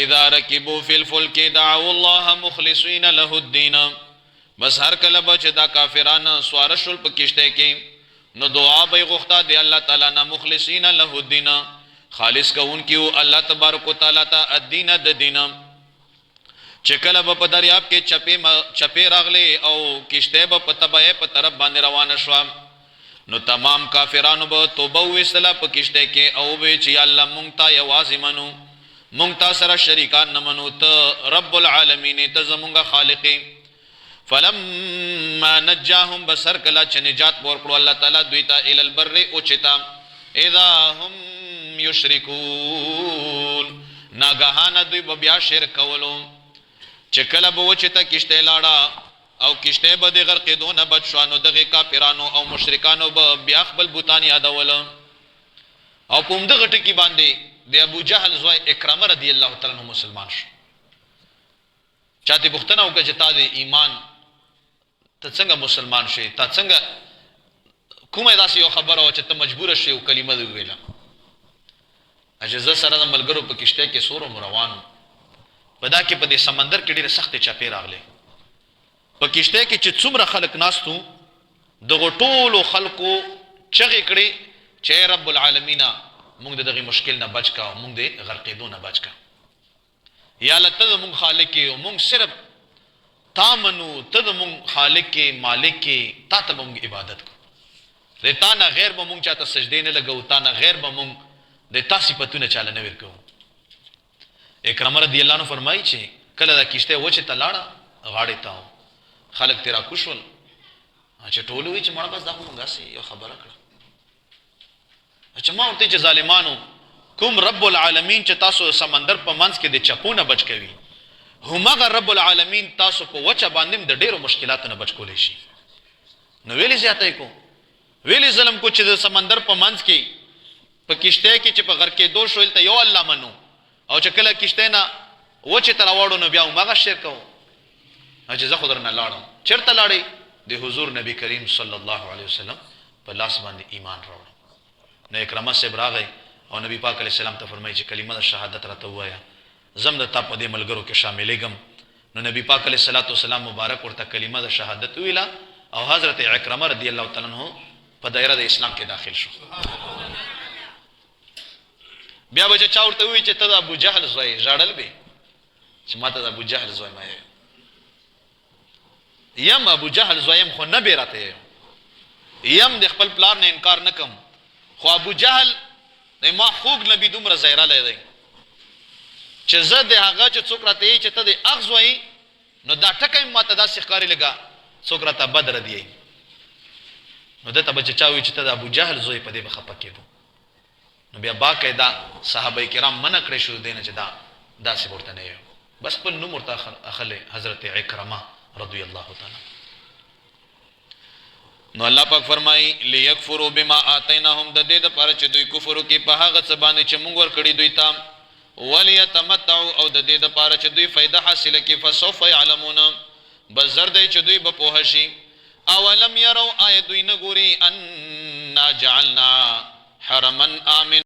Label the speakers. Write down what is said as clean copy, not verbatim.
Speaker 1: واذا ركبوا في الفلك دعوا الله مخلصين له الدين. بس هر کله بچ دا کافرانه سوار شول په کشته کې نو دعا به غوښتا دی الله تعالی نه مخلصین له الدین خالص کون کیو الله تبارک وتعالى ته الدین د دین. چې کله په دریاب کې چپې راغلي او کشته په تبعه په طرف باندې روانه شو نو تمام کافرانو به توبه وسله په کشته کې او به چې الله مونږ ته یوازې منو مونږ ته سره شریکان نه منو ته رب العالمین ته زمونږ خالق. فلما نجاهم بسر کلا چې نجات ورکړو الله تعالی دوی ته ال البر او چتا اذا هم یشرکون ناګهانه دوی بیا شرک کولو. چې کله به وچته کشته لاړه او کشته به د غرقېدو نه بچ شو نو دغه کافرانو او مشرکانو به بیا خپل بوتان یادول او په همدغه ټکي باندې د ابو جهل زوی اکرامه رضی الله تعالی عنہ مسلمان شو. چاته پوښتنه وکړه چې تا د ایمان ته څنګه مسلمان شې تا څنګه کومه داسې یو خبره و چې ته مجبور شې او کلمه دې ویله. اجازه سره د ملګرو په کشته کې سور روانو پدا کې په دې سمندر کې ډېر سخت چاپې راغلي په کشته کې چې څومره خلک ناستو دغه ټولو خلکو چغې کړې چې رب العالمین موږ دغه مشکل نه بچ کا موږ دې غرقېدو نه بچ کا یا لته موږ خالق یو موږ صرف تا منو ته موږ خالق مالک تا ته موږ عبادت کو رتا نه غیر به موږ چاته سجدې نه لګو تا نه غیر به موږ د تاسو پتونه چاله نه ورکو. اکرام رضی الله عنه فرمایي چې کله دا کشته وچه تلاړه غاړې تاو خلک تیرا کوشول چې ټولو وی چې مړه بس دا مونږه سي یو خبره کړه چې ما ورته چې ظالمانو کوم رب العالمین چې تاسو سمندر په منځ کې د چپونه بچ کوي همغه رب العالمین تاسو په وچه باندې د ډیرو مشکلاتو نه بچ کولای شي. نو ویلې زیاته کو ویلې ظلم کو چې د سمندر په منځ کې په کشته کې چې په غر کې دوه شول ته یو الله منو او چې کله کشته نه وچه تر واړو نو بیا مغه شرک کو اجازه خدای نه لاړم چرته لاړې د حضور نبی کریم صلی الله علیه وسلم په لاس باندې ایمان راوړ. نو اکرامه سے براغه او نبی پاک علیہ السلام ته فرمایي چې کلمه د شهادت راته وایا زم د تا په دې ملګرو کې شاملېږم. نو نبی پاک علیہ الصلوۃ والسلام مبارک ورته کلمه د شهادت ویلا او حضرت اکرامه رضی الله تعالی عنہ په دایره د اسلام کې داخل شو. بیا به چا ورته وی چې ته د ابو جهل زوی ژړل به چې ماته د ابو جهل زوی ما یم ابو جهل زویم خو نه بیرته یم د خپل پلار نه انکار نکم خو ابو جهل ما خوګ نبی دومره زیره لید چې زه د هغه چې څوک راته چې ته د اغزوي نو دا ټکه ماته دا ښکاری لګا څوک راته بدر دی نو دته بچ چاوي چې ته د ابو جهل زوی په دې بخپه کېدو. نو بیا باقاعده صحابه کرام منع کړی شو دینه چې دا څه ورته نه یو بس په نوم ورته اخله حضرت اکرمه رضی الله تعالی. نو الله پاک فرمای لیکفروا بما آتیناهم د دې لپاره چې دوی کفر کوي په هغه څه باندې چې موږ ورکړی دوی ته ولیتمتعوا او د دې لپاره چې دوی فائدہ حاصله کړي فسوف يعلمون بس زر دی چې دوی به پوه شي. اولم يروا آیت دوی نه ګوري ان جعلنا حرما آمن